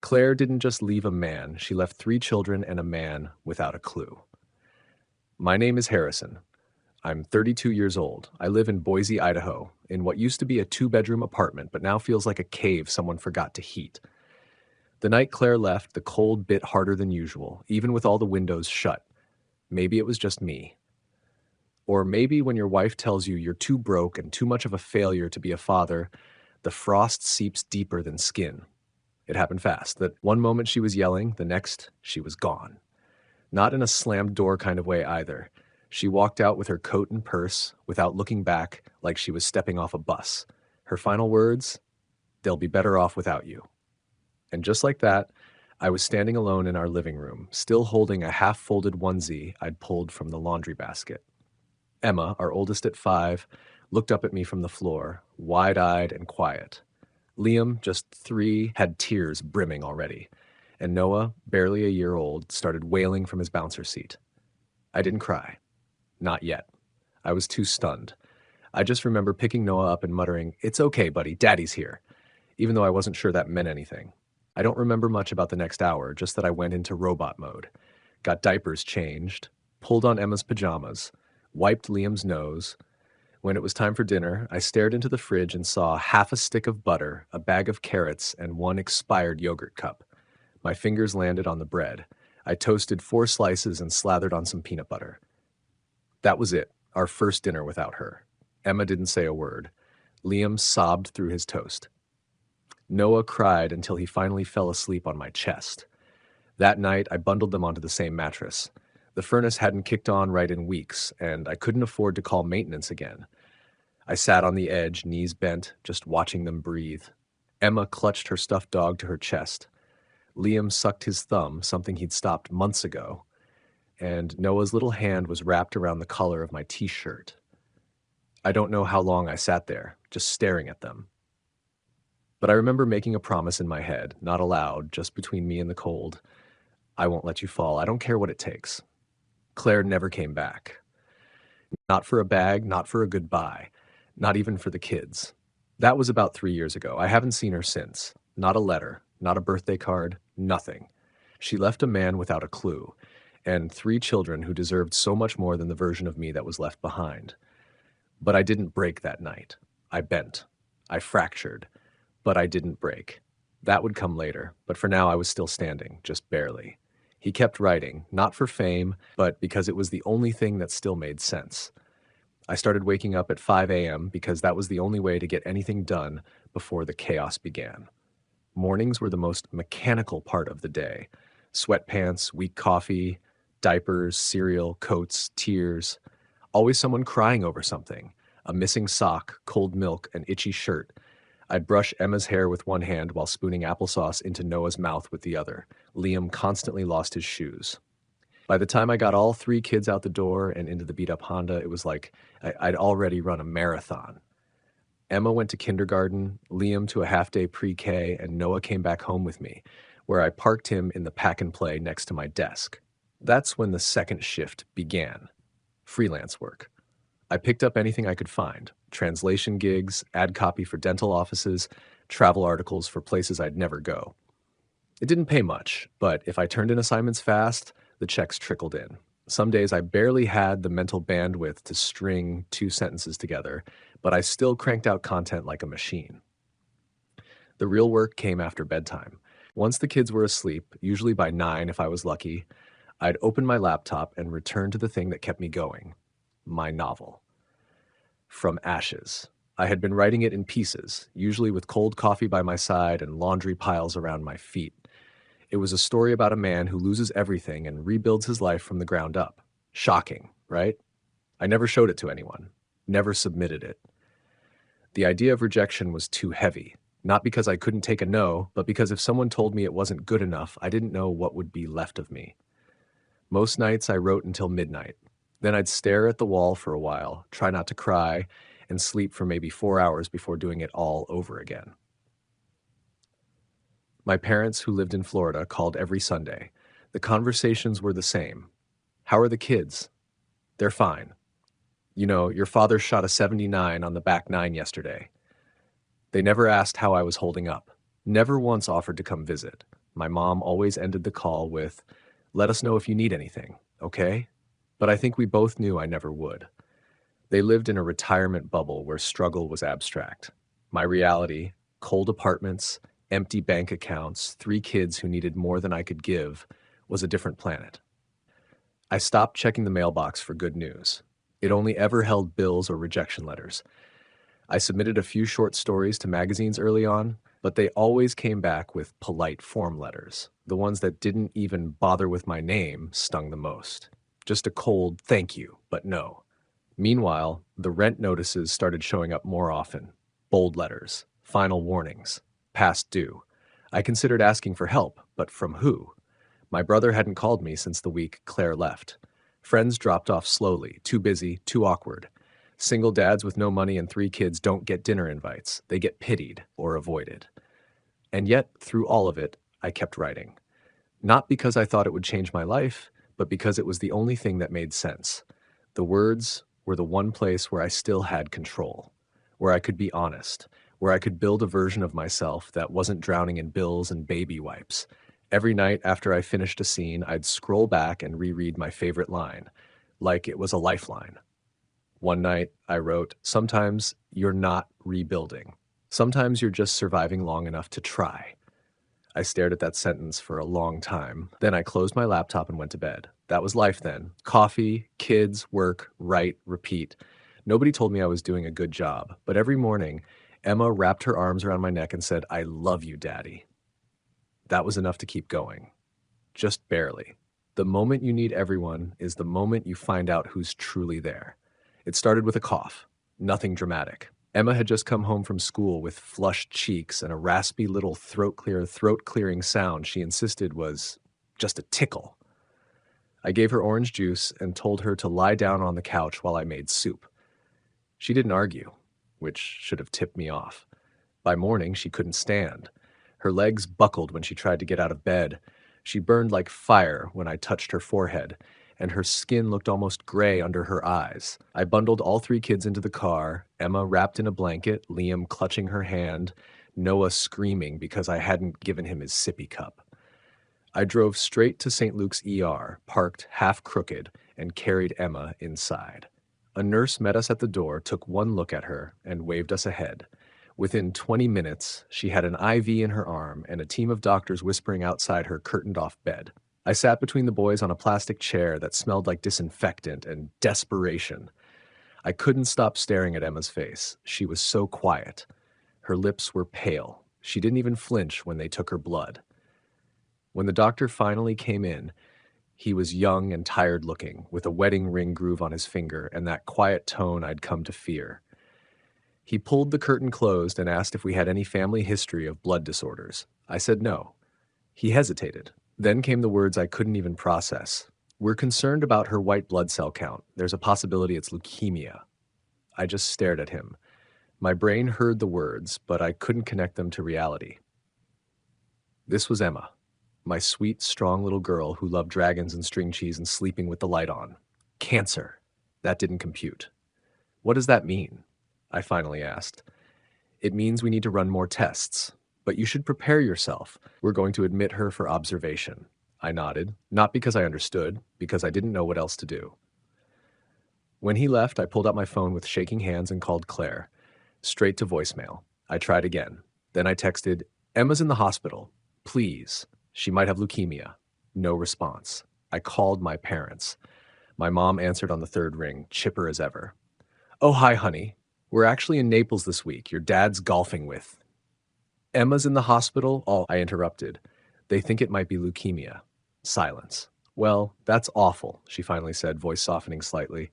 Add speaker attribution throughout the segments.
Speaker 1: Claire didn't just leave a man, she left 3 children and a man without a clue. My name is Harrison. I'm 32 years old. I live in Boise, Idaho, in what used to be a 2-bedroom apartment, but now feels like a cave someone forgot to heat. The night Claire left, the cold bit harder than usual, even with all the windows shut. Maybe it was just me. Or maybe when your wife tells you you're too broke and too much of a failure to be a father, the frost seeps deeper than skin. It happened fast, that one moment she was yelling, the next she was gone. Not in a slammed door kind of way either. She walked out with her coat and purse, without looking back, like she was stepping off a bus. Her final words, "They'll be better off without you." And just like that, I was standing alone in our living room, still holding a half-folded onesie I'd pulled from the laundry basket. Emma, our oldest at 5, looked up at me from the floor, wide-eyed and quiet. Liam, just 3, had tears brimming already. And Noah, barely a year old, started wailing from his bouncer seat. I didn't cry. Not yet. I was too stunned. I just remember picking Noah up and muttering, "It's okay, buddy, Daddy's here," even though I wasn't sure that meant anything. I don't remember much about the next hour, just that I went into robot mode, got diapers changed, pulled on Emma's pajamas, wiped Liam's nose. When it was time for dinner, I stared into the fridge and saw half a stick of butter, a bag of carrots, and 1 expired yogurt cup. My fingers landed on the bread. I toasted 4 slices and slathered on some peanut butter. That was it, our first dinner without her. Emma didn't say a word. Liam sobbed through his toast. Noah cried until he finally fell asleep on my chest. That night, I bundled them onto the same mattress. The furnace hadn't kicked on right in weeks, and I couldn't afford to call maintenance again. I sat on the edge, knees bent, just watching them breathe. Emma clutched her stuffed dog to her chest. Liam sucked his thumb, something he'd stopped months ago, and Noah's little hand was wrapped around the collar of my t-shirt. I don't know how long I sat there, just staring at them. But I remember making a promise in my head, not aloud, just between me and the cold. I won't let you fall. I don't care what it takes. Claire never came back. Not for a bag, not for a goodbye, not even for the kids. That was about 3 years ago. I haven't seen her since. Not a letter, not a birthday card, nothing. She left a man without a clue, and 3 children who deserved so much more than the version of me that was left behind. But I didn't break that night. I bent. I fractured. But I didn't break. That would come later, but for now I was still standing, just barely. He kept writing, not for fame, but because it was the only thing that still made sense. I started waking up at 5 a.m. because that was the only way to get anything done before the chaos began. Mornings were the most mechanical part of the day. Sweatpants, weak coffee, diapers, cereal, coats, tears. Always someone crying over something. A missing sock, cold milk, an itchy shirt. I'd brush Emma's hair with one hand while spooning applesauce into Noah's mouth with the other. Liam constantly lost his shoes. By the time I got all 3 kids out the door and into the beat-up Honda, it was like I'd already run a marathon. Emma went to kindergarten, Liam to a half-day pre-K, and Noah came back home with me, where I parked him in the pack-and-play next to my desk. That's when the second shift began. Freelance work. I picked up anything I could find. Translation gigs, ad copy for dental offices, travel articles for places I'd never go. It didn't pay much, but if I turned in assignments fast, the checks trickled in. Some days I barely had the mental bandwidth to string 2 sentences together, but I still cranked out content like a machine. The real work came after bedtime. Once the kids were asleep, usually by 9 if I was lucky, I'd open my laptop and return to the thing that kept me going, my novel. From Ashes. I had been writing it in pieces, usually with cold coffee by my side and laundry piles around my feet. It was a story about a man who loses everything and rebuilds his life from the ground up. Shocking, right? I never showed it to anyone, never submitted it. The idea of rejection was too heavy, not because I couldn't take a no, but because if someone told me it wasn't good enough, I didn't know what would be left of me. Most nights I wrote until midnight. Then I'd stare at the wall for a while, try not to cry, and sleep for maybe 4 hours before doing it all over again. My parents, who lived in Florida, called every Sunday. The conversations were the same. How are the kids? They're fine. You know, your father shot a 79 on the back 9 yesterday. They never asked how I was holding up. Never once offered to come visit. My mom always ended the call with, "Let us know if you need anything, okay?" But I think we both knew I never would. They lived in a retirement bubble where struggle was abstract. My reality, cold apartments, empty bank accounts, 3 kids who needed more than I could give, was a different planet. I stopped checking the mailbox for good news. It only ever held bills or rejection letters. I submitted a few short stories to magazines early on, but they always came back with polite form letters. The ones that didn't even bother with my name stung the most. Just a cold thank you, but no. Meanwhile, the rent notices started showing up more often. Bold letters, final warnings, past due. I considered asking for help, but from who? My brother hadn't called me since the week Claire left. Friends dropped off slowly, too busy, too awkward. Single dads with no money and 3 kids don't get dinner invites. They get pitied or avoided. And yet, through all of it, I kept writing. Not because I thought it would change my life, but because it was the only thing that made sense. The words were the one place where I still had control, where I could be honest, where I could build a version of myself that wasn't drowning in bills and baby wipes. Every night after I finished a scene, I'd scroll back and reread my favorite line, like it was a lifeline. One night, I wrote, "Sometimes you're not rebuilding. Sometimes you're just surviving long enough to try." I stared at that sentence for a long time. Then I closed my laptop and went to bed. That was life then. Coffee, kids, work, write, repeat. Nobody told me I was doing a good job, but every morning, Emma wrapped her arms around my neck and said, "I love you, Daddy." That was enough to keep going. Just barely. The moment you need everyone is the moment you find out who's truly there. It started with a cough. Nothing dramatic. Emma had just come home from school with flushed cheeks and a raspy little throat-clearing sound she insisted was just a tickle. I gave her orange juice and told her to lie down on the couch while I made soup. She didn't argue, which should have tipped me off. By morning, she couldn't stand. Her legs buckled when she tried to get out of bed. She burned like fire when I touched her forehead, and her skin looked almost gray under her eyes. I bundled all 3 kids into the car, Emma wrapped in a blanket, Liam clutching her hand, Noah screaming because I hadn't given him his sippy cup. I drove straight to St. Luke's ER, parked half crooked, and carried Emma inside. A nurse met us at the door, took one look at her, and waved us ahead. Within 20 minutes, she had an IV in her arm and a team of doctors whispering outside her curtained-off bed. I sat between the boys on a plastic chair that smelled like disinfectant and desperation. I couldn't stop staring at Emma's face. She was so quiet. Her lips were pale. She didn't even flinch when they took her blood. When the doctor finally came in, he was young and tired-looking, with a wedding ring groove on his finger and that quiet tone I'd come to fear. He pulled the curtain closed and asked if we had any family history of blood disorders. I said no. He hesitated. Then came the words I couldn't even process. "We're concerned about her white blood cell count. There's a possibility it's leukemia." I just stared at him. My brain heard the words, but I couldn't connect them to reality. This was Emma, my sweet, strong little girl who loved dragons and string cheese and sleeping with the light on. Cancer. That didn't compute. "What does that mean?" I finally asked. "It means we need to run more tests. But you should prepare yourself. We're going to admit her for observation." I nodded, not because I understood, because I didn't know what else to do. When he left, I pulled out my phone with shaking hands and called Claire. Straight to voicemail. I tried again. Then I texted, "Emma's in the hospital. Please. She might have leukemia." No response. I called my parents. My mom answered on the third ring, chipper as ever. "Oh, hi, honey. We're actually in Naples this week. Your dad's golfing with." "Emma's in the hospital?" I interrupted. "They think it might be leukemia." Silence. "Well, that's awful," she finally said, voice softening slightly.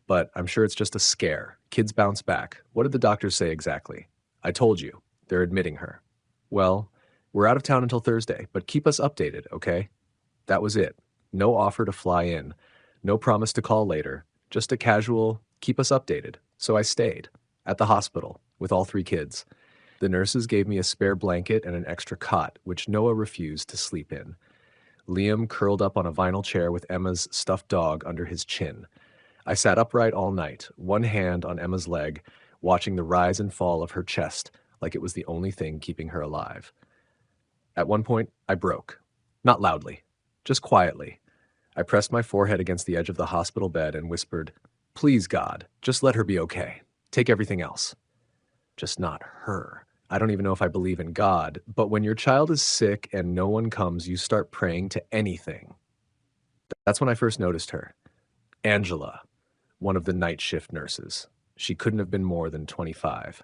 Speaker 1: "But I'm sure it's just a scare. Kids bounce back. What did the doctors say exactly?" "I told you. They're admitting her." "Well, we're out of town until Thursday, but keep us updated, okay?" That was it. No offer to fly in. No promise to call later. Just a casual, keep us updated. So I stayed. At the hospital, with all 3 kids. The nurses gave me a spare blanket and an extra cot, which Noah refused to sleep in. Liam curled up on a vinyl chair with Emma's stuffed dog under his chin. I sat upright all night, one hand on Emma's leg, watching the rise and fall of her chest like it was the only thing keeping her alive. At one point, I broke. Not loudly, just quietly. I pressed my forehead against the edge of the hospital bed and whispered, "Please, God, just let her be okay. Take everything else. Just not her." I don't even know if I believe in God, but when your child is sick and no one comes, you start praying to anything. That's when I first noticed her. Angela, one of the night shift nurses. She couldn't have been more than 25.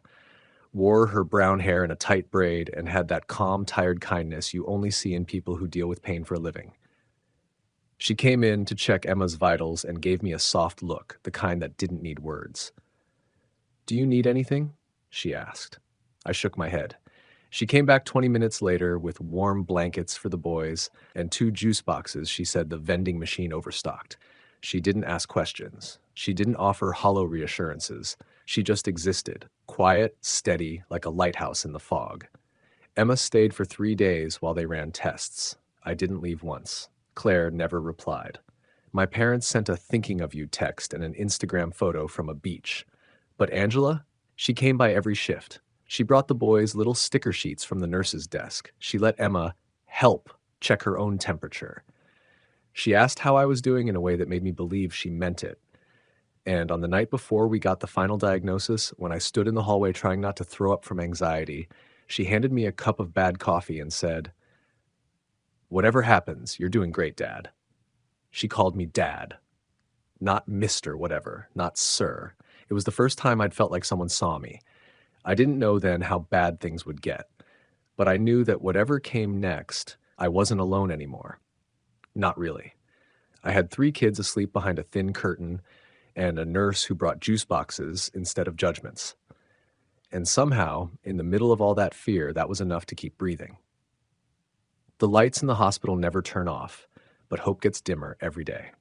Speaker 1: Wore her brown hair in a tight braid and had that calm, tired kindness you only see in people who deal with pain for a living. She came in to check Emma's vitals and gave me a soft look, the kind that didn't need words. "Do you need anything?" she asked. I shook my head. She came back 20 minutes later with warm blankets for the boys and 2 juice boxes. She said the vending machine overstocked. She didn't ask questions. She didn't offer hollow reassurances. She just existed, quiet, steady, like a lighthouse in the fog. Emma stayed for 3 days while they ran tests. I didn't leave once. Claire never replied. My parents sent a thinking of you text and an Instagram photo from a beach. But Angela, she came by every shift. She brought the boys little sticker sheets from the nurse's desk. She let Emma help check her own temperature. She asked how I was doing in a way that made me believe she meant it. And on the night before we got the final diagnosis, when I stood in the hallway trying not to throw up from anxiety, she handed me a cup of bad coffee and said, "Whatever happens, you're doing great, Dad." She called me Dad, not Mr. Whatever, not Sir. It was the first time I'd felt like someone saw me. I didn't know then how bad things would get, but I knew that whatever came next, I wasn't alone anymore. Not really. I had 3 kids asleep behind a thin curtain and a nurse who brought juice boxes instead of judgments. And somehow, in the middle of all that fear, that was enough to keep breathing. The lights in the hospital never turn off, but hope gets dimmer every day.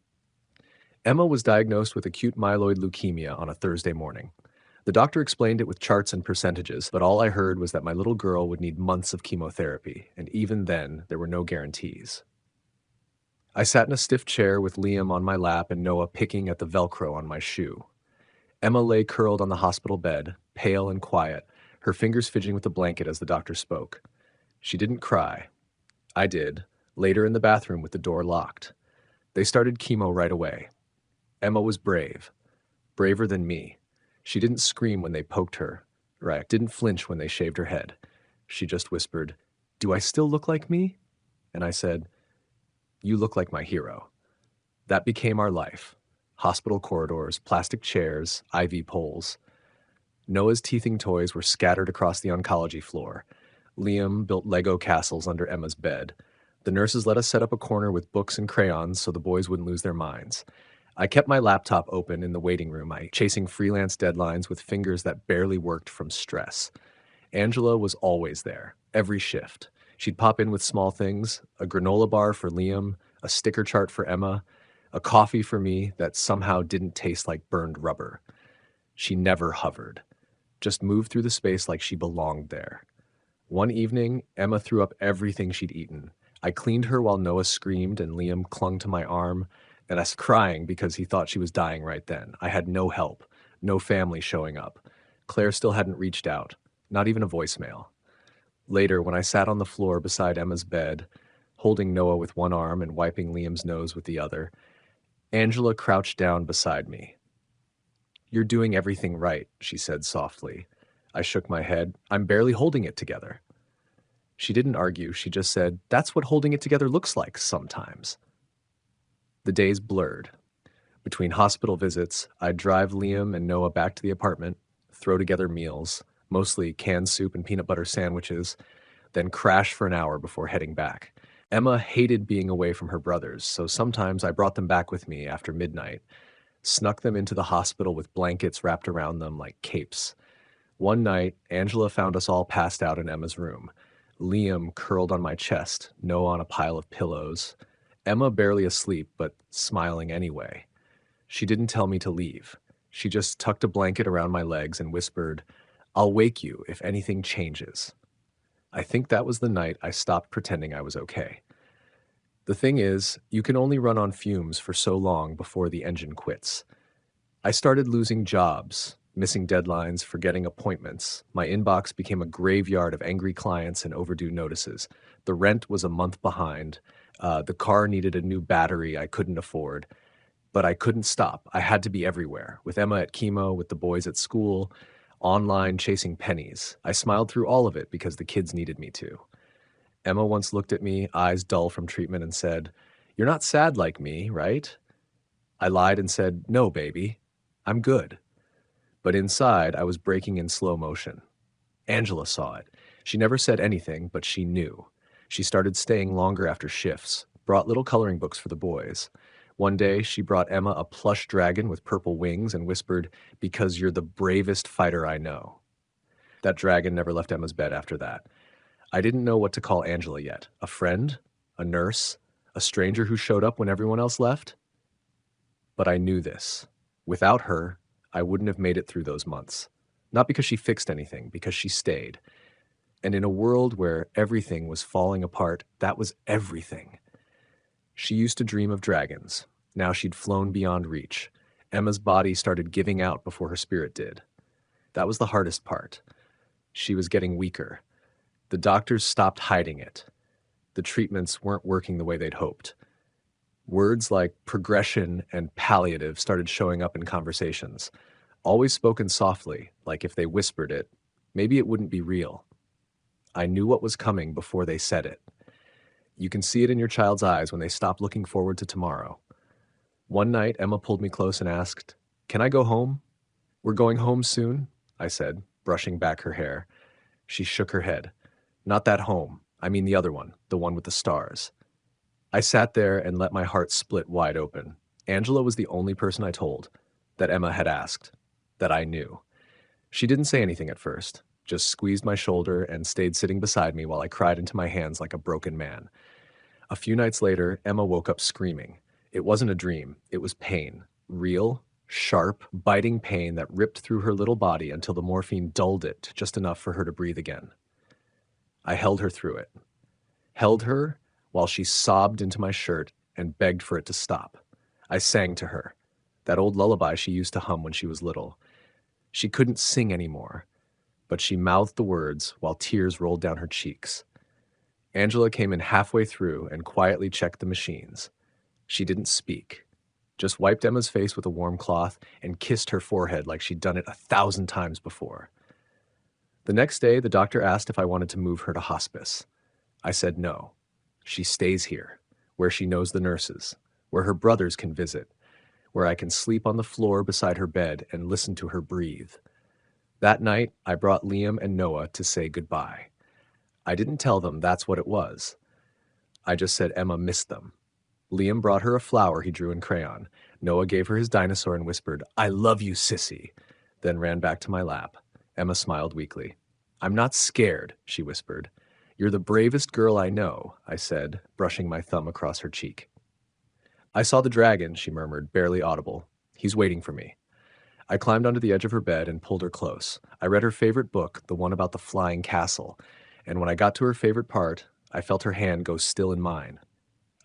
Speaker 1: Emma was diagnosed with acute myeloid leukemia on a Thursday morning. The doctor explained it with charts and percentages, but all I heard was that my little girl would need months of chemotherapy, and even then, there were no guarantees. I sat in a stiff chair with Liam on my lap and Noah picking at the Velcro on my shoe. Emma lay curled on the hospital bed, pale and quiet, her fingers fidgeting with the blanket as the doctor spoke. She didn't cry. I did, later in the bathroom with the door locked. They started chemo right away. Emma was brave, braver than me. She didn't scream when they poked her, didn't flinch when they shaved her head. She just whispered, "Do I still look like me?" And I said, "You look like my hero." That became our life. Hospital corridors, plastic chairs, IV poles. Noah's teething toys were scattered across the oncology floor. Liam built Lego castles under Emma's bed. The nurses let us set up a corner with books and crayons so the boys wouldn't lose their minds. I kept my laptop open in the waiting room, chasing freelance deadlines with fingers that barely worked from stress. Angela was always there, every shift. She'd pop in with small things, a granola bar for Liam, a sticker chart for Emma, a coffee for me that somehow didn't taste like burned rubber. She never hovered, just moved through the space like she belonged there. One evening, Emma threw up everything she'd eaten. I cleaned her while Noah screamed and Liam clung to my arm, and I was crying because he thought she was dying right then. I had no help, no family showing up. Claire still hadn't reached out, not even a voicemail. Later, when I sat on the floor beside Emma's bed, holding Noah with one arm and wiping Liam's nose with the other, Angela crouched down beside me. "You're doing everything right," she said softly. I shook my head. "I'm barely holding it together." She didn't argue. She just said, "That's what holding it together looks like sometimes." The days blurred. Between hospital visits, I'd drive Liam and Noah back to the apartment, throw together meals, mostly canned soup and peanut butter sandwiches, then crash for an hour before heading back. Emma hated being away from her brothers, so sometimes I brought them back with me after midnight, snuck them into the hospital with blankets wrapped around them like capes. One night, Angela found us all passed out in Emma's room. Liam curled on my chest, Noah on a pile of pillows. Emma barely asleep, but smiling anyway. She didn't tell me to leave. She just tucked a blanket around my legs and whispered, "I'll wake you if anything changes." I think that was the night I stopped pretending I was okay. The thing is, you can only run on fumes for so long before the engine quits. I started losing jobs, Missing deadlines, forgetting appointments. My inbox became a graveyard of angry clients and overdue notices. The rent was a month behind. The car needed a new battery I couldn't afford. But I couldn't stop. I had to be everywhere, with Emma at chemo, with the boys at school, online chasing pennies. I smiled through all of it because the kids needed me to. Emma once looked at me, eyes dull from treatment, and said, "You're not sad like me, right?" I lied and said, "No, baby, I'm good." But inside, I was breaking in slow motion. Angela saw it. She never said anything, but she knew. She started staying longer after shifts, brought little coloring books for the boys. One day, she brought Emma a plush dragon with purple wings and whispered, "Because you're the bravest fighter I know." That dragon never left Emma's bed after that. I didn't know what to call Angela yet. A friend? A nurse? A stranger who showed up when everyone else left? But I knew this. Without her, I wouldn't have made it through those months. Not because she fixed anything, because she stayed. And in a world where everything was falling apart, that was everything. She used to dream of dragons. Now she'd flown beyond reach. Emma's body started giving out before her spirit did. That was the hardest part. She was getting weaker. The doctors stopped hiding it. The treatments weren't working the way they'd hoped. Words like progression and palliative started showing up in conversations, always spoken softly, like if they whispered it, maybe it wouldn't be real. I knew what was coming before they said it. You can see it in your child's eyes when they stop looking forward to tomorrow. One night, Emma pulled me close and asked, "Can I go home?" "We're going home soon," I said, brushing back her hair. She shook her head. "Not that home. I mean the other one, the one with the stars." I sat there and let my heart split wide open. Angela was the only person I told, that Emma had asked, that I knew. She didn't say anything at first, just squeezed my shoulder and stayed sitting beside me while I cried into my hands like a broken man. A few nights later, Emma woke up screaming. It wasn't a dream, it was pain. Real, sharp, biting pain that ripped through her little body until the morphine dulled it to just enough for her to breathe again. I held her through it. Held her while she sobbed into my shirt and begged for it to stop. I sang to her, that old lullaby she used to hum when she was little. She couldn't sing anymore, but she mouthed the words while tears rolled down her cheeks. Angela came in halfway through and quietly checked the machines. She didn't speak, just wiped Emma's face with a warm cloth and kissed her forehead like she'd done it 1,000 times before. The next day, the doctor asked if I wanted to move her to hospice. I said no. She stays here, where she knows the nurses, where her brothers can visit, where I can sleep on the floor beside her bed and listen to her breathe. That night, I brought Liam and Noah to say goodbye. I didn't tell them that's what it was. I just said Emma missed them. Liam brought her a flower he drew in crayon. Noah gave her his dinosaur and whispered, "I love you, sissy," then ran back to my lap. Emma smiled weakly. "I'm not scared," she whispered. "You're the bravest girl I know," I said, brushing my thumb across her cheek. "I saw the dragon," she murmured, barely audible. "He's waiting for me." I climbed onto the edge of her bed and pulled her close. I read her favorite book, the one about the flying castle, and when I got to her favorite part, I felt her hand go still in mine.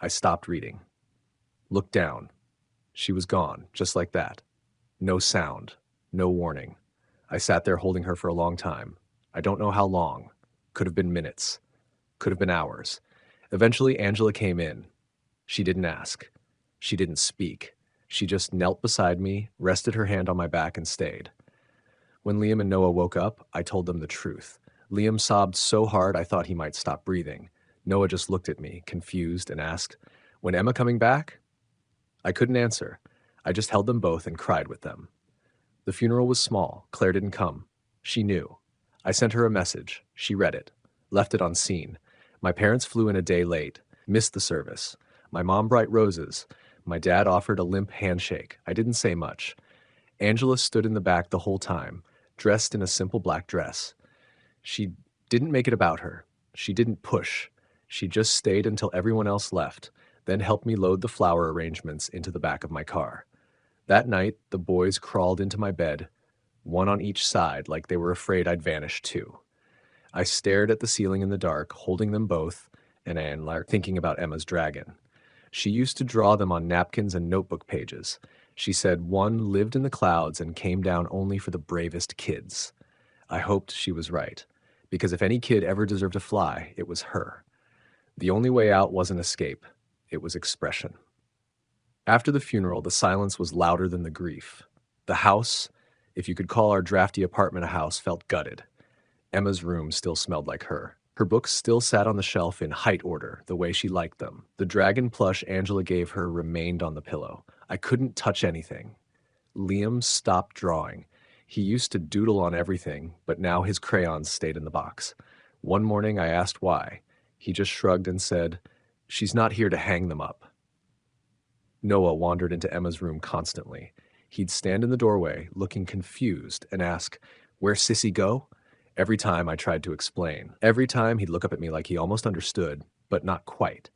Speaker 1: I stopped reading. Looked down. She was gone, just like that. No sound, no warning. I sat there holding her for a long time. I don't know how long. Could have been minutes. Could have been hours. Eventually, Angela came in. She didn't ask. She didn't speak. She just knelt beside me, rested her hand on my back, and stayed. When Liam and Noah woke up, I told them the truth. Liam sobbed so hard I thought he might stop breathing. Noah just looked at me, confused, and asked, "When Emma coming back?" I couldn't answer. I just held them both and cried with them. The funeral was small. Claire didn't come. She knew. I sent her a message. She read it. Left it on scene. My parents flew in a day late. Missed the service. My mom brought roses. My dad offered a limp handshake. I didn't say much. Angela stood in the back the whole time, dressed in a simple black dress. She didn't make it about her. She didn't push. She just stayed until everyone else left, then helped me load the flower arrangements into the back of my car. That night, the boys crawled into my bed, one on each side, like they were afraid I'd vanish too. I stared at the ceiling in the dark, holding them both, and thinking about Emma's dragon. She used to draw them on napkins and notebook pages. She said one lived in the clouds and came down only for the bravest kids. I hoped she was right, because if any kid ever deserved to fly, it was her. The only way out wasn't escape, it was expression. After the funeral, the silence was louder than the grief. The house, if you could call our drafty apartment a house, felt gutted. Emma's room still smelled like her. Her books still sat on the shelf in height order, the way she liked them. The dragon plush Angela gave her remained on the pillow. I couldn't touch anything. Liam stopped drawing. He used to doodle on everything, but now his crayons stayed in the box. One morning I asked why. He just shrugged and said, "She's not here to hang them up." Noah wandered into Emma's room constantly. He'd stand in the doorway, looking confused, and ask, "Where's Sissy go?" Every time I tried to explain. Every time he'd look up at me like he almost understood, but not quite.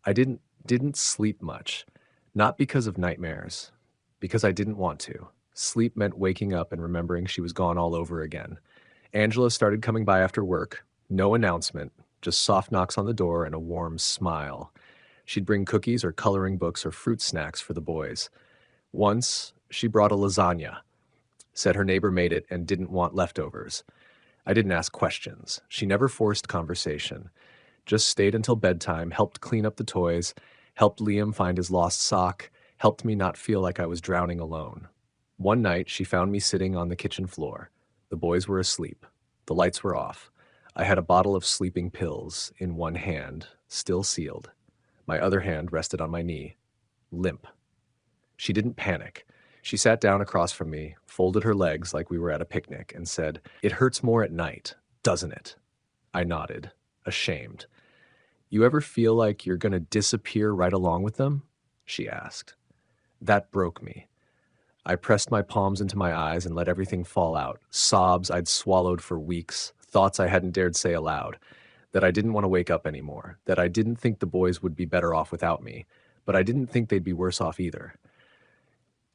Speaker 1: I didn't sleep much. Not because of nightmares. Because I didn't want to. Sleep meant waking up and remembering she was gone all over again. Angela started coming by after work. No announcement, just soft knocks on the door and a warm smile. She'd bring cookies or coloring books or fruit snacks for the boys. Once, she brought a lasagna. Said her neighbor made it and didn't want leftovers. I didn't ask questions. She never forced conversation. Just stayed until bedtime, helped clean up the toys, helped Liam find his lost sock, helped me not feel like I was drowning alone. One night, she found me sitting on the kitchen floor. The boys were asleep. The lights were off. I had a bottle of sleeping pills in one hand, still sealed. My other hand rested on my knee, limp. She didn't panic. She sat down across from me, folded her legs like we were at a picnic, and said, "It hurts more at night, doesn't it?" I nodded, ashamed. "You ever feel like you're going to disappear right along with them?" she asked. That broke me. I pressed my palms into my eyes and let everything fall out. Sobs I'd swallowed for weeks, thoughts I hadn't dared say aloud, that I didn't want to wake up anymore, that I didn't think the boys would be better off without me, but I didn't think they'd be worse off either.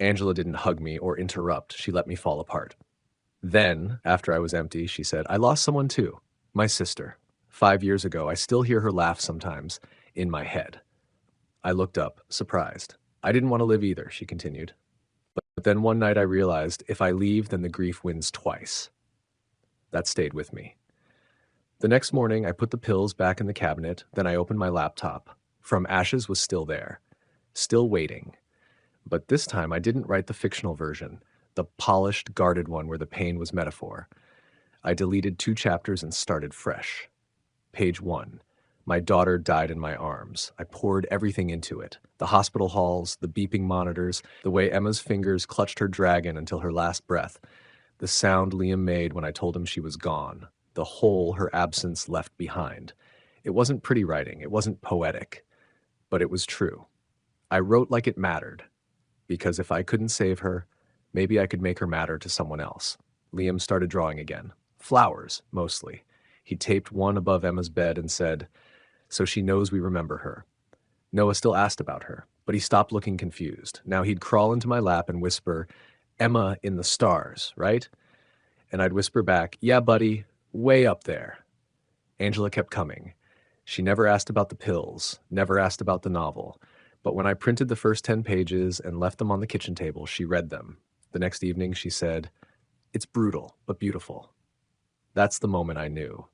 Speaker 1: Angela didn't hug me or interrupt. She let me fall apart. Then, after I was empty, she said, "I lost someone too. My sister. 5 years ago. I still hear her laugh sometimes, in my head." I looked up, surprised. "I didn't want to live either," she continued. But then one night I realized if I leave, then the grief wins twice. That stayed with me. The next morning, I put the pills back in the cabinet, then I opened my laptop. From Ashes was still there. Still waiting. But this time I didn't write the fictional version, the polished, guarded one where the pain was metaphor. I deleted 2 chapters and started fresh. Page 1. My daughter died in my arms. I poured everything into it. The hospital halls, the beeping monitors, the way Emma's fingers clutched her dragon until her last breath, the sound Liam made when I told him she was gone, the hole her absence left behind. It wasn't pretty writing, it wasn't poetic, but it was true. I wrote like it mattered. Because if I couldn't save her, maybe I could make her matter to someone else. Liam started drawing again. Flowers, mostly. He taped one above Emma's bed and said, "So she knows we remember her." Noah still asked about her, but he stopped looking confused. Now he'd crawl into my lap and whisper, "Emma in the stars, right?" And I'd whisper back, "Yeah, buddy, way up there." Angela kept coming. She never asked about the pills, never asked about the novel. But when I printed the first 10 pages and left them on the kitchen table, she read them. The next evening, she said, "It's brutal, but beautiful." That's the moment I knew.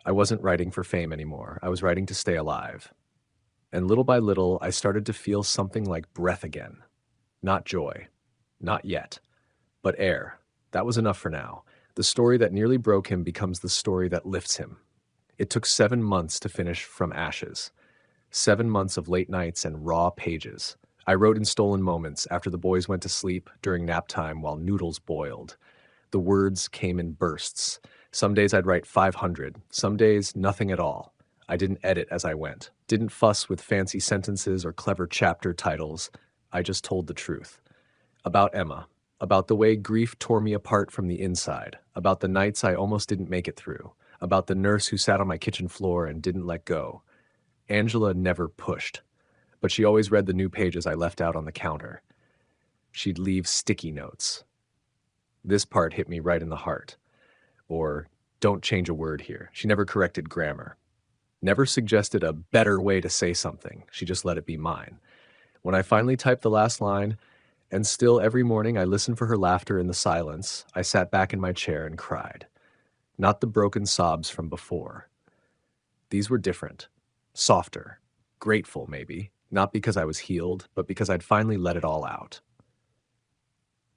Speaker 1: I wasn't writing for fame anymore. I was writing to stay alive. And little by little, I started to feel something like breath again. Not joy. Not yet. But air. That was enough for now. The story that nearly broke him becomes the story that lifts him. It took 7 months to finish From Ashes. 7 months of late nights and raw pages. I wrote in stolen moments after the boys went to sleep, during nap time while noodles boiled. The words came in bursts. Some days I'd write 500, some days nothing at all. I didn't edit as I went, didn't fuss with fancy sentences or clever chapter titles. I just told the truth. About Emma, about the way grief tore me apart from the inside, about the nights I almost didn't make it through, about the nurse who sat on my kitchen floor and didn't let go. Angela never pushed, but she always read the new pages I left out on the counter. She'd leave sticky notes. This part hit me right in the heart. Or, "Don't change a word here." She never corrected grammar. Never suggested a better way to say something. She just let it be mine. When I finally typed the last line, And still, every morning, I listened for her laughter in the silence. I sat back in my chair and cried. Not the broken sobs from before. These were different, softer, grateful, maybe, not because I was healed, but because I'd finally let it all out.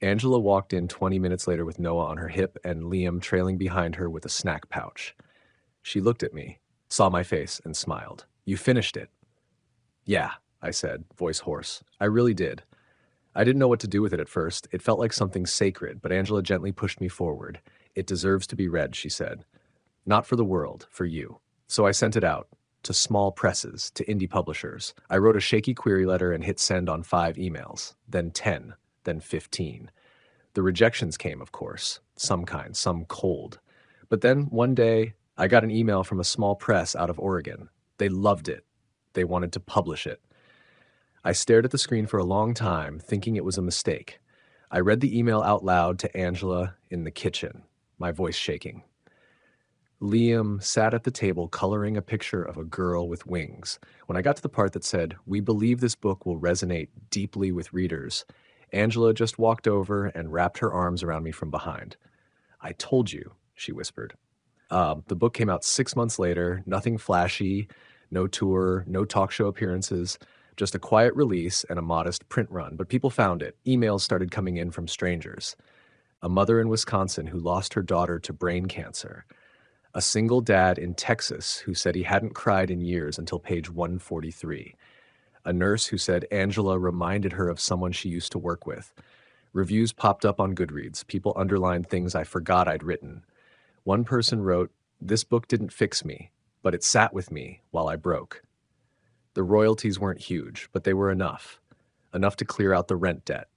Speaker 1: Angela walked in 20 minutes later with Noah on her hip and Liam trailing behind her with a snack pouch. She looked at me, saw my face, and smiled. "You finished it." "Yeah," I said, voice hoarse. "I really did." I didn't know what to do with it at first. It felt like something sacred, but Angela gently pushed me forward. "It deserves to be read," she said. "Not for the world, for you." So I sent it out, to small presses, to indie publishers. I wrote a shaky query letter and hit send on 5 emails, then 10, then 15. The rejections came, of course, some kind, some cold. But then, one day, I got an email from a small press out of Oregon. They loved it. They wanted to publish it. I stared at the screen for a long time, thinking it was a mistake. I read the email out loud to Angela in the kitchen, my voice shaking. Liam sat at the table coloring a picture of a girl with wings. When I got to the part that said, "We believe this book will resonate deeply with readers," Angela just walked over and wrapped her arms around me from behind. "I told you," she whispered. The book came out 6 months later, nothing flashy, no tour, no talk show appearances, just a quiet release and a modest print run. But people found it. Emails started coming in from strangers. A mother in Wisconsin who lost her daughter to brain cancer. A single dad in Texas who said he hadn't cried in years until page 143. A nurse who said Angela reminded her of someone she used to work with. Reviews popped up on Goodreads. People underlined things I forgot I'd written. One person wrote, "This book didn't fix me, but it sat with me while I broke." The royalties weren't huge, but they were enough. Enough to clear out the rent debt.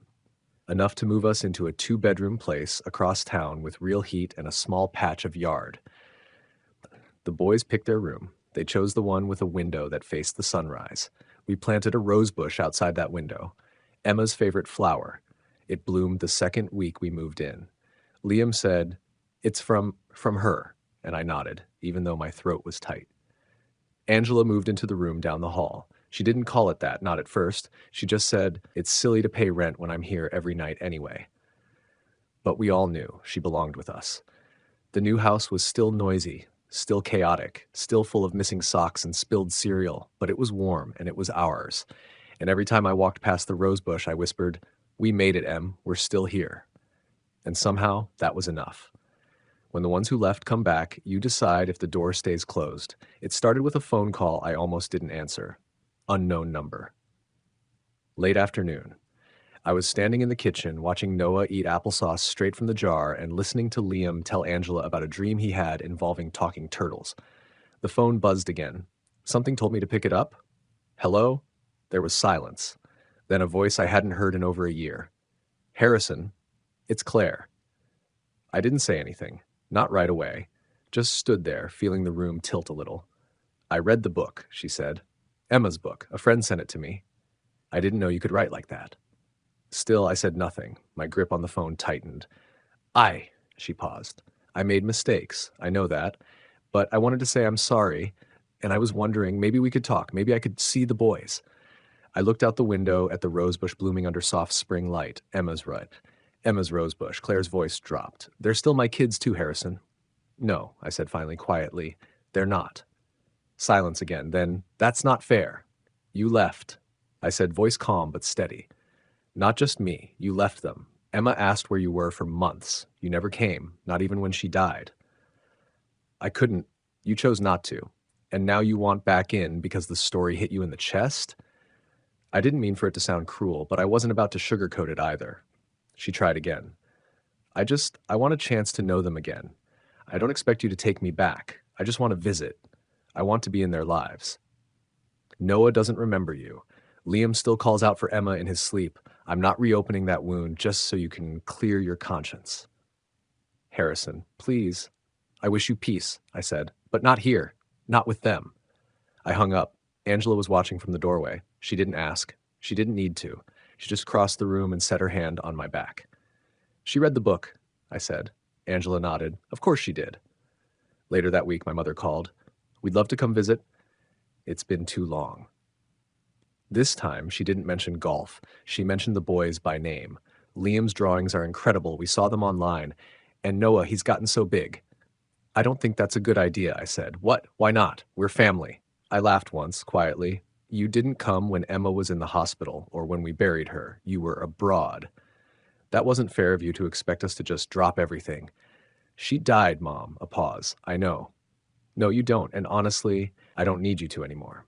Speaker 1: Enough to move us into a 2-bedroom place across town with real heat and a small patch of yard. The boys picked their room. They chose the one with a window that faced the sunrise. We planted a rose bush outside that window. Emma's favorite flower. It bloomed the second week we moved in. Liam said, "It's from her," and I nodded, even though my throat was tight. Angela moved into the room down the hall. She didn't call it that, not at first. She just said, "It's silly to pay rent when I'm here every night anyway." But we all knew she belonged with us. The new house was still noisy, still chaotic, still full of missing socks and spilled cereal, but it was warm and it was ours. And every time I walked past the rose bush, I whispered, "We made it, Em. We're still here." And somehow that was enough. When the ones who left come back, you decide if the door stays closed. It started with a phone call I almost didn't answer. Unknown number. Late afternoon. I was standing in the kitchen watching Noah eat applesauce straight from the jar and listening to Liam tell Angela about a dream he had involving talking turtles. The phone buzzed again. Something told me to pick it up. "Hello?" There was silence. Then a voice I hadn't heard in over a year. "Harrison, it's Claire." I didn't say anything. Not right away. Just stood there, feeling the room tilt a little. "I read the book," she said. "Emma's book. A friend sent it to me." "I didn't know you could write like that." Still, I said nothing. My grip on the phone tightened. She paused. "I made mistakes. I know that. But I wanted to say I'm sorry, and I was wondering, maybe we could talk. Maybe I could see the boys." I looked out the window at the rosebush blooming under soft spring light. Emma's rosebush. Claire's voice dropped. "They're still my kids too, Harrison." "No," I said finally, quietly. "They're not." Silence again. Then, "That's not fair. You left," I said, voice calm but steady. "Not just me. You left them. Emma asked where you were for months. You never came, not even when she died." "I couldn't. You chose not to. And now you want back in because the story hit you in the chest?" I didn't mean for it to sound cruel, but I wasn't about to sugarcoat it either. She tried again. I want a chance to know them again. I don't expect you to take me back. I just want to visit. I want to be in their lives." "Noah doesn't remember you. Liam still calls out for Emma in his sleep. I'm not reopening that wound just so you can clear your conscience." "Harrison, please." "I wish you peace," I said, "but not here. Not with them." I hung up. Angela was watching from the doorway. She didn't ask. She didn't need to. She just crossed the room and set her hand on my back. "She read the book," I said. Angela nodded. "Of course she did." Later that week, my mother called. "We'd love to come visit. It's been too long." This time, she didn't mention golf. She mentioned the boys by name. Liam's drawings are incredible. We saw them online. And Noah, he's gotten so big. I don't think that's a good idea, I said. What? Why not? We're family. I laughed once, quietly. You didn't come when Emma was in the hospital or when we buried her. You were abroad. That wasn't fair of you to expect us to just drop everything. She died, Mom. A pause. I know. No, you don't. And honestly, I don't need you to anymore.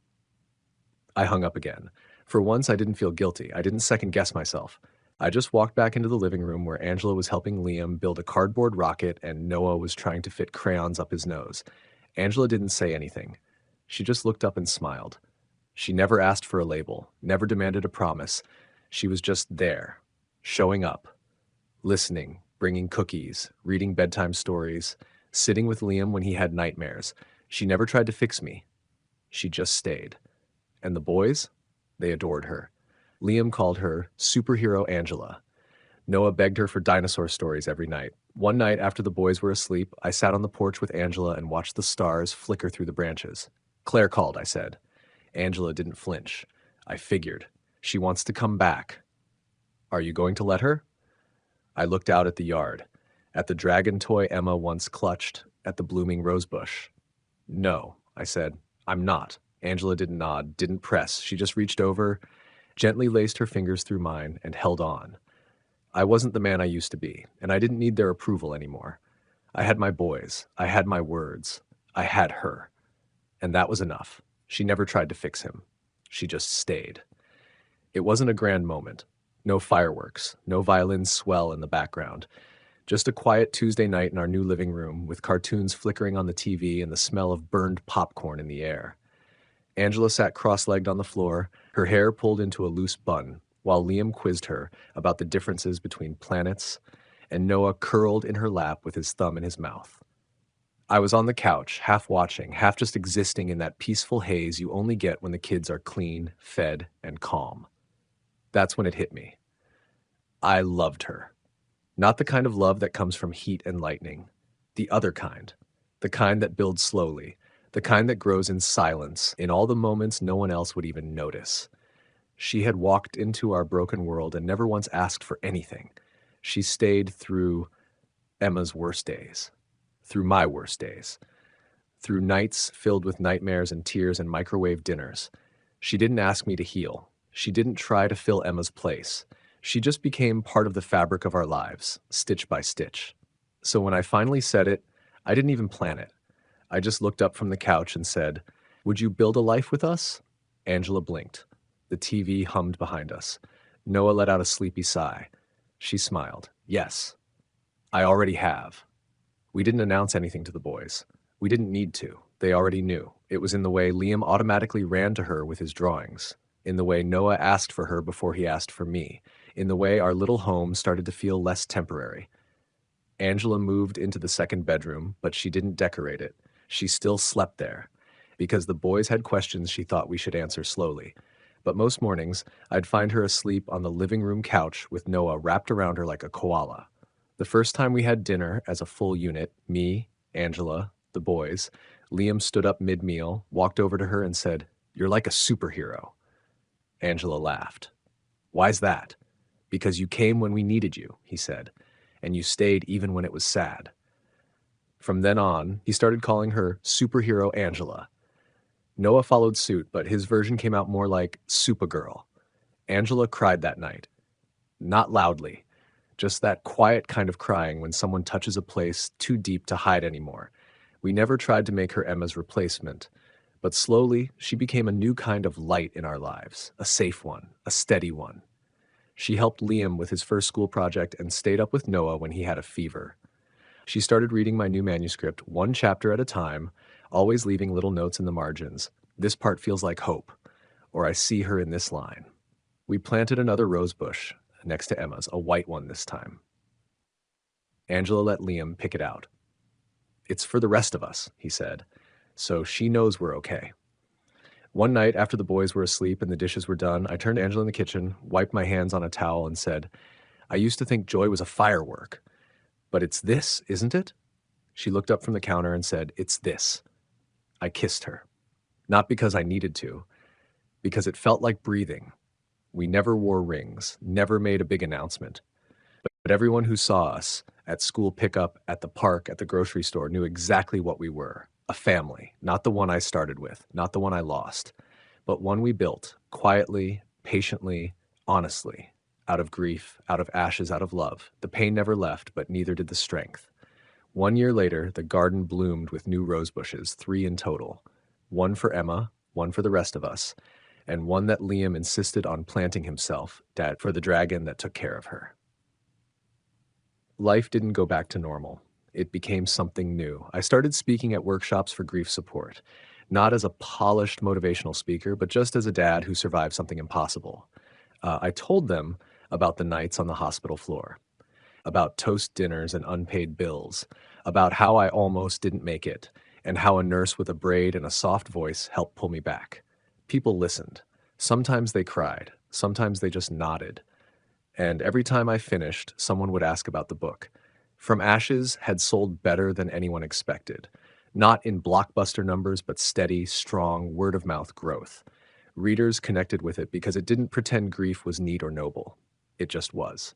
Speaker 1: I hung up again. For once, I didn't feel guilty. I didn't second guess myself. I just walked back into the living room where Angela was helping Liam build a cardboard rocket and Noah was trying to fit crayons up his nose. Angela didn't say anything. She just looked up and smiled. She never asked for a label, never demanded a promise. She was just there, showing up, listening, bringing cookies, reading bedtime stories, sitting with Liam when he had nightmares. She never tried to fix me. She just stayed. And the boys? They adored her. Liam called her Superhero Angela. Noah begged her for dinosaur stories every night. One night after the boys were asleep, I sat on the porch with Angela and watched the stars flicker through the branches. Claire called, I said. Angela didn't flinch. I figured. She wants to come back. Are you going to let her? I looked out at the yard, at the dragon toy Emma once clutched, at the blooming rosebush. No, I said. I'm not. Angela didn't nod, didn't press. She just reached over, gently laced her fingers through mine, and held on. I wasn't the man I used to be, and I didn't need their approval anymore. I had my boys. I had my words. I had her. And that was enough. She never tried to fix him. She just stayed. It wasn't a grand moment. No fireworks, no violin swell in the background. Just a quiet Tuesday night in our new living room with cartoons flickering on the TV and the smell of burned popcorn in the air. Angela sat cross-legged on the floor, her hair pulled into a loose bun, while Liam quizzed her about the differences between planets, and Noah curled in her lap with his thumb in his mouth. I was on the couch, half watching, half just existing in that peaceful haze you only get when the kids are clean, fed, and calm. That's when it hit me. I loved her. Not the kind of love that comes from heat and lightning. The other kind. The kind that builds slowly. The kind that grows in silence, in all the moments no one else would even notice. She had walked into our broken world and never once asked for anything. She stayed through Emma's worst days, through my worst days, through nights filled with nightmares and tears and microwave dinners. She didn't ask me to heal. She didn't try to fill Emma's place. She just became part of the fabric of our lives, stitch by stitch. So when I finally said it, I didn't even plan it. I just looked up from the couch and said, "Would you build a life with us?" Angela blinked. The TV hummed behind us. Noah let out a sleepy sigh. She smiled. Yes, I already have. We didn't announce anything to the boys. We didn't need to. They already knew. It was in the way Liam automatically ran to her with his drawings, in the way Noah asked for her before he asked for me, in the way our little home started to feel less temporary. Angela moved into the second bedroom, but she didn't decorate it. She still slept there, because the boys had questions she thought we should answer slowly. But most mornings, I'd find her asleep on the living room couch with Noah wrapped around her like a koala. The first time we had dinner as a full unit, me, Angela, the boys, Liam stood up mid-meal, walked over to her and said, "You're like a superhero." Angela laughed. "Why's that?" "Because you came when we needed you," he said, "and you stayed even when it was sad." From then on, he started calling her Superhero Angela. Noah followed suit, but his version came out more like Supergirl. Angela cried that night. Not loudly, just that quiet kind of crying when someone touches a place too deep to hide anymore. We never tried to make her Emma's replacement, but slowly she became a new kind of light in our lives, a safe one, a steady one. She helped Liam with his first school project and stayed up with Noah when he had a fever. She started reading my new manuscript one chapter at a time, always leaving little notes in the margins. This part feels like hope, or I see her in this line. We planted another rose bush next to Emma's, a white one this time. Angela let Liam pick it out. "It's for the rest of us," he said, "so she knows we're okay." One night after the boys were asleep and the dishes were done, I turned to Angela in the kitchen, wiped my hands on a towel and said, "I used to think joy was a firework. But it's this, isn't it?" She looked up from the counter and said, "It's this." I kissed her. Not because I needed to. because it felt like breathing. We never wore rings, never made a big announcement. But everyone who saw us at school pickup, at the park, at the grocery store knew exactly what we were. A family, not the one I started with, not the one I lost, but one we built quietly, patiently, honestly, out of grief, out of ashes, out of love. The pain never left, but neither did the strength. 1 year later, the garden bloomed with new rose bushes, 3 in total. One for Emma, one for the rest of us, and one that Liam insisted on planting himself, Dad, for the dragon that took care of her. Life didn't go back to normal. It became something new. I started speaking at workshops for grief support, not as a polished motivational speaker, but just as a dad who survived something impossible. I told them about the nights on the hospital floor, about toast dinners and unpaid bills, about how I almost didn't make it, and how a nurse with a braid and a soft voice helped pull me back. People listened. Sometimes they cried, sometimes they just nodded. And every time I finished, someone would ask about the book. From Ashes had sold better than anyone expected. Not in blockbuster numbers, but steady, strong, word of mouth growth. Readers connected with it because it didn't pretend grief was neat or noble. It just was.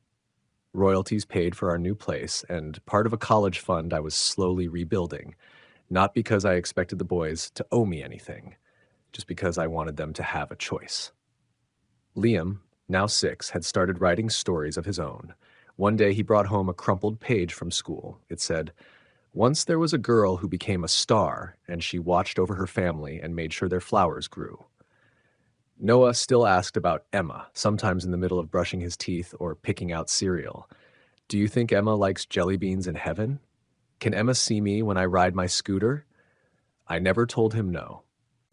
Speaker 1: Royalties paid for our new place, and part of a college fund I was slowly rebuilding, not because I expected the boys to owe me anything, just because I wanted them to have a choice. Liam, now 6, had started writing stories of his own. One day he brought home a crumpled page from school. It said, "Once there was a girl who became a star, and she watched over her family and made sure their flowers grew." Noah still asked about Emma, sometimes in the middle of brushing his teeth or picking out cereal. "Do you think Emma likes jelly beans in heaven? Can Emma see me when I ride my scooter?" I never told him no.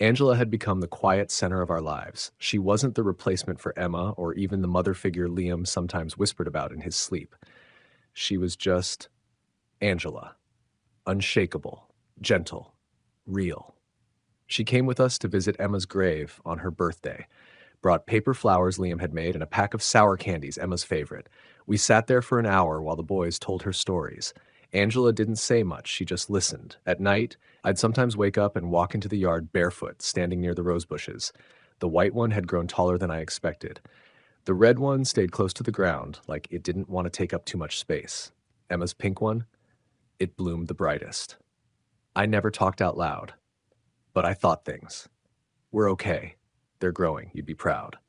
Speaker 1: Angela had become the quiet center of our lives. She wasn't the replacement for Emma or even the mother figure Liam sometimes whispered about in his sleep. She was just Angela, unshakable, gentle, real. She came with us to visit Emma's grave on her birthday, brought paper flowers Liam had made and a pack of sour candies, Emma's favorite. We sat there for an hour while the boys told her stories. Angela didn't say much, she just listened. At night, I'd sometimes wake up and walk into the yard barefoot, standing near the rose bushes. The white one had grown taller than I expected. The red one stayed close to the ground, like it didn't want to take up too much space. Emma's pink one, it bloomed the brightest. I never talked out loud, but I thought things. We're okay. They're growing. You'd be proud.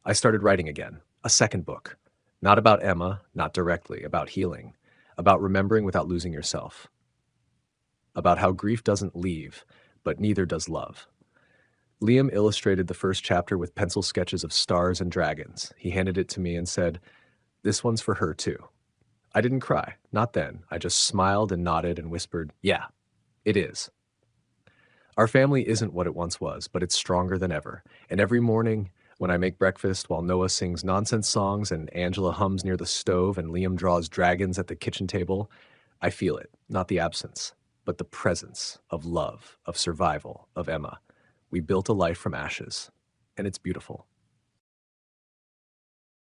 Speaker 1: I started writing again, a second book. Not about Emma, not directly, about healing, about remembering without losing yourself, about how grief doesn't leave, but neither does love. Liam illustrated the first chapter with pencil sketches of stars and dragons. He handed it to me and said, "This one's for her too." I didn't cry, not then. I just smiled and nodded and whispered, "Yeah, it is." Our family isn't what it once was, but it's stronger than ever. And every morning, when I make breakfast while Noah sings nonsense songs and Angela hums near the stove and Liam draws dragons at the kitchen table, I feel it, not the absence, but the presence of love, of survival, of Emma. We built a life from ashes, and it's beautiful.